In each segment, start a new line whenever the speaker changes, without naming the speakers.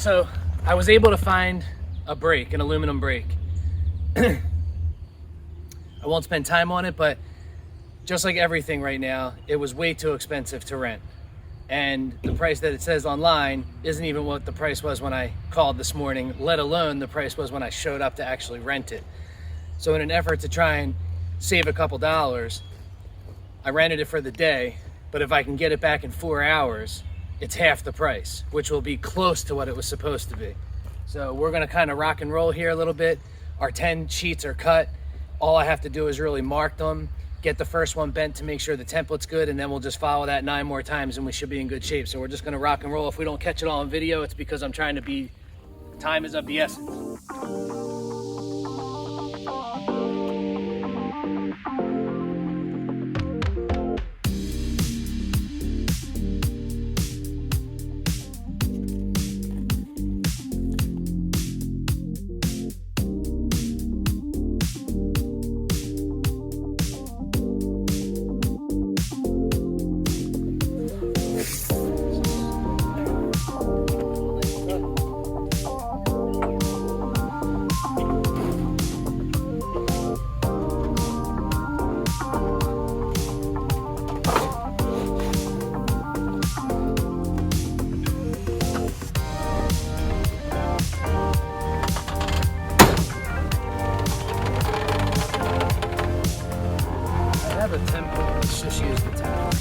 So I was able to find a brake, an aluminum brake. I won't spend time on it, but just like everything right now, it was way too expensive to rent. And the price that it says online isn't even what the price was when I called this morning, let alone the price was when I showed up to actually rent it. So in an effort to try and save a couple dollars, I rented it for the day, but if I can get it back in 4 hours, it's half the price, which will be close to what it was supposed to be. So we're gonna kind of rock and roll here a little bit. Our 10 sheets are cut. All I have to do is really mark them, get the first one bent to make sure the template's good, and then we'll just follow that 9 more times and we should be in good shape. So we're just gonna rock and roll. If we don't catch it all on video, it's because I'm trying to be, time is of the essence. A template. Let's just use the template.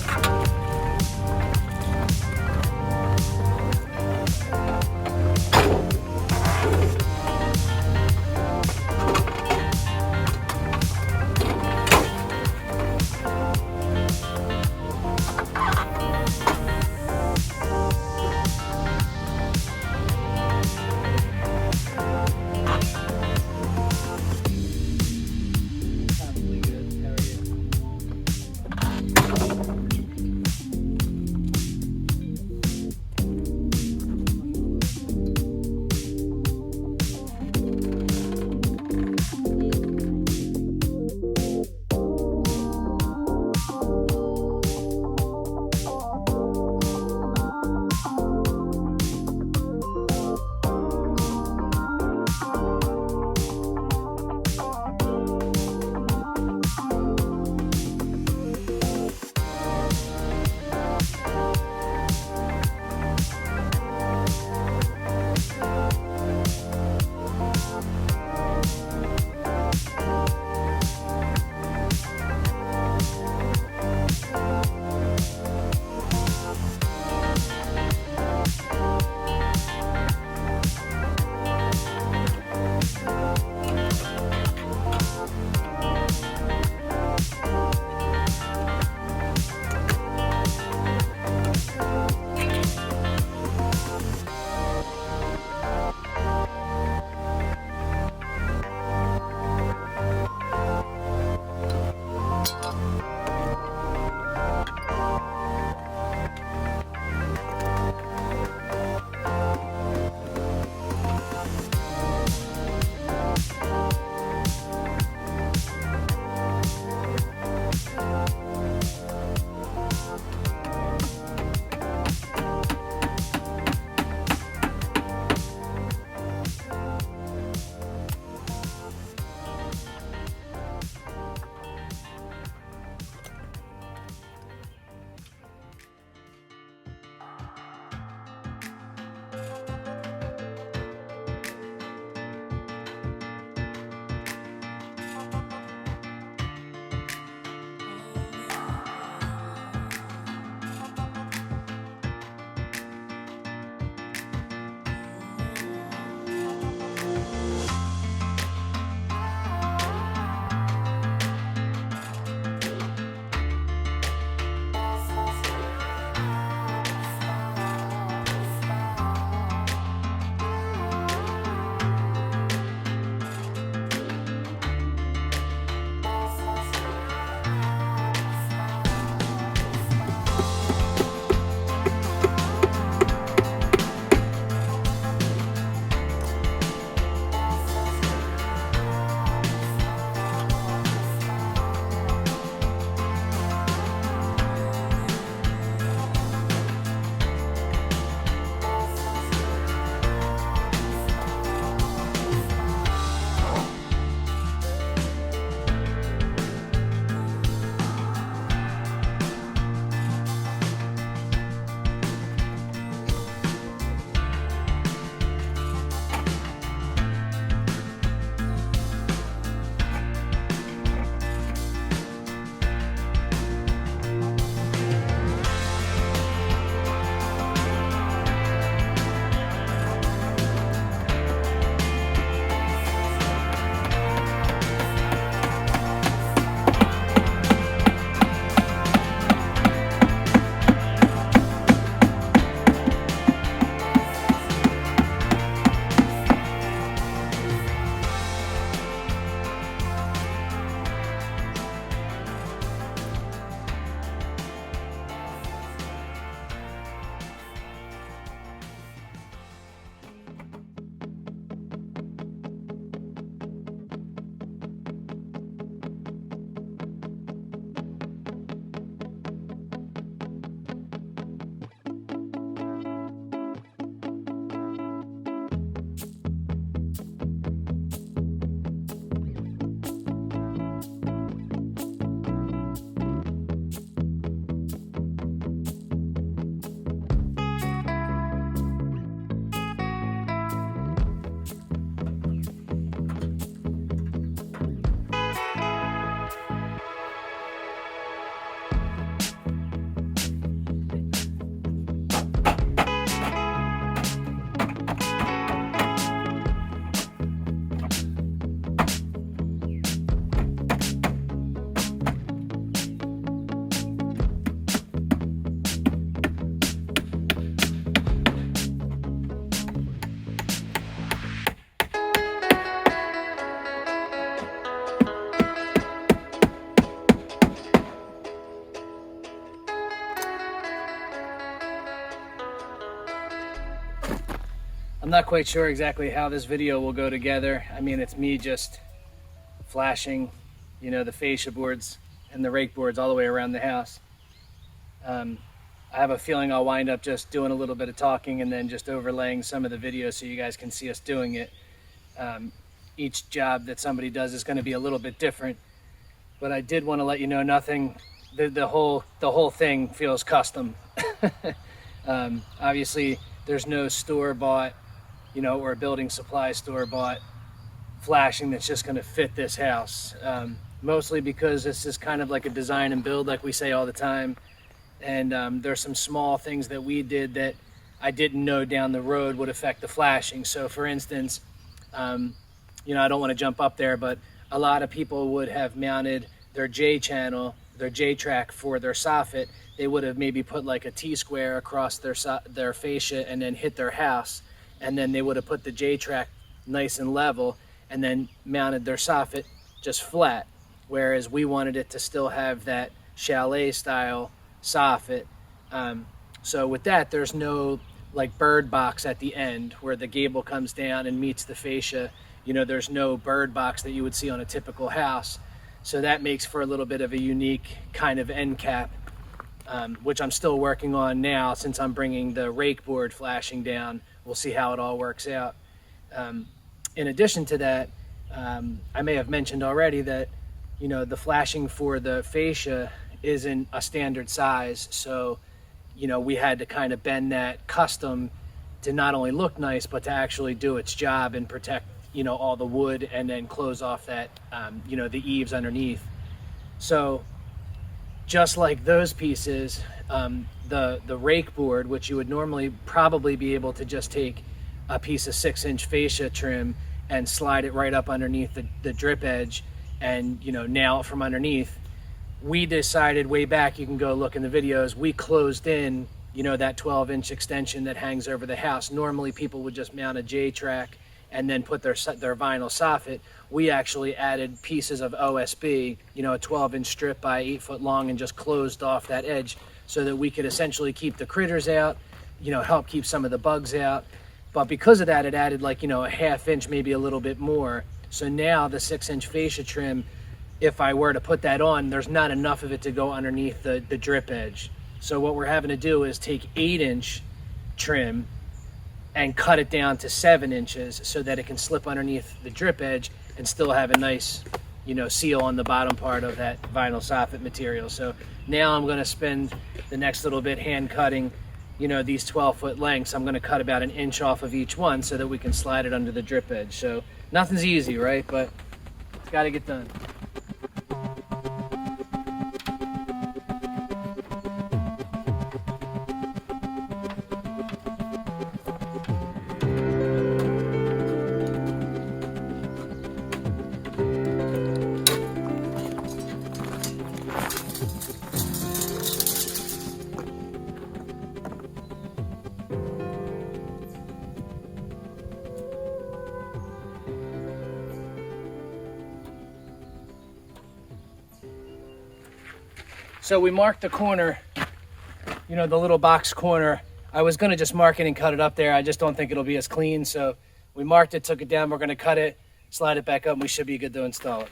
I'm not quite sure exactly how this video will go together. I mean, it's me just flashing, you know, the fascia boards and the rake boards all the way around the house. I have a feeling I'll wind up just doing a little bit of talking and then just overlaying some of the videos so you guys can see us doing it. Each job that somebody does is going to be a little bit different, but I did want to let you know the whole thing feels custom. Obviously there's no store-bought, you know, or a building supply store-bought flashing that's just going to fit this house, mostly because this is kind of like a design and build, like we say all the time. And there's some small things that we did that I didn't know down the road would affect the flashing. So for instance, you know, I don't want to jump up there, but a lot of people would have mounted their J channel, their J track for their soffit. They would have maybe put like a T-square across their fascia and then hit their house. And then they would have put the J track nice and level and then mounted their soffit just flat. Whereas we wanted it to still have that chalet style soffit. So with that, there's no like bird box at the end where the gable comes down and meets the fascia. You know, there's no bird box that you would see on a typical house. So that makes for a little bit of a unique kind of end cap, which I'm still working on now since I'm bringing the rake board flashing down. We'll see how it all works out. In addition to that, I may have mentioned already that, you know, the flashing for the fascia isn't a standard size. So, you know, we had to kind of bend that custom to not only look nice, but to actually do its job and protect, you know, all the wood and then close off that, you know, the eaves underneath. So just like those pieces, the rake board, which you would normally probably be able to just take a piece of 6-inch fascia trim and slide it right up underneath the drip edge and, you know, nail it from underneath. We decided way back, you can go look in the videos, we closed in, you know, that 12-inch extension that hangs over the house. Normally people would just mount a J-track and then put their vinyl soffit. We actually added pieces of OSB, you know, a 12-inch strip by 8 foot long, and just closed off that edge so that we could essentially keep the critters out, you know, help keep some of the bugs out. But because of that, it added like, you know, a 1/2 inch, maybe a little bit more. So now the 6-inch fascia trim, if I were to put that on, there's not enough of it to go underneath the drip edge. So what we're having to do is take 8-inch trim and cut it down to 7 inches so that it can slip underneath the drip edge and still have a nice, you know, seal on the bottom part of that vinyl soffit material. So now I'm going to spend the next little bit hand cutting, you know, these 12-foot lengths. I'm going to cut about 1 inch off of each one so that we can slide it under the drip edge. So nothing's easy, right? But it's got to get done. So we marked the corner, you know, the little box corner. I was going to just mark it and cut it up there. I just don't think it'll be as clean. So we marked it, took it down. We're going to cut it, slide it back up, and we should be good to install it.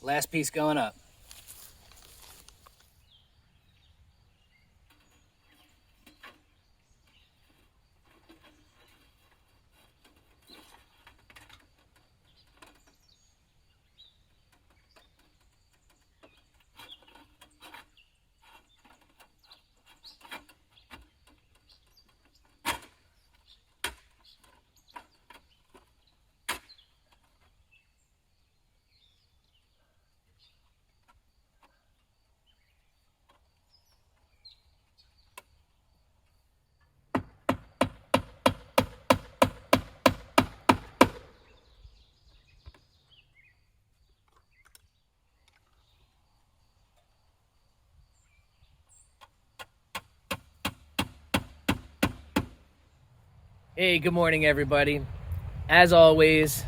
Last piece going up. Hey, good morning, everybody. As always,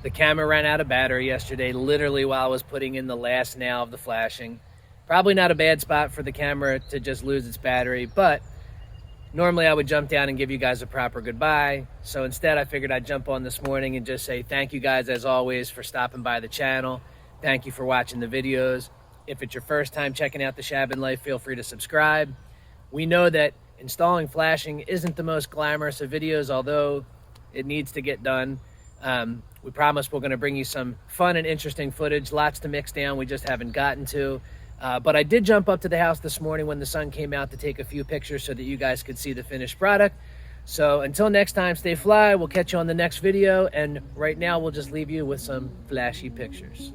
the camera ran out of battery yesterday, literally while I was putting in the last nail of the flashing. Probably not a bad spot for the camera to just lose its battery, but normally I would jump down and give you guys a proper goodbye. So instead, I figured I'd jump on this morning and just say thank you guys, as always, for stopping by the channel. Thank you for watching the videos. If it's your first time checking out the ShabinLife, feel free to subscribe. We know that installing flashing isn't the most glamorous of videos, although it needs to get done. We promise we're going to bring you some fun and interesting footage, lots to mix down we just haven't gotten to. But I did jump up to the house this morning when the sun came out to take a few pictures so that you guys could see the finished product. So until next time, stay fly. We'll catch you on the next video. And right now, we'll just leave you with some flashy pictures.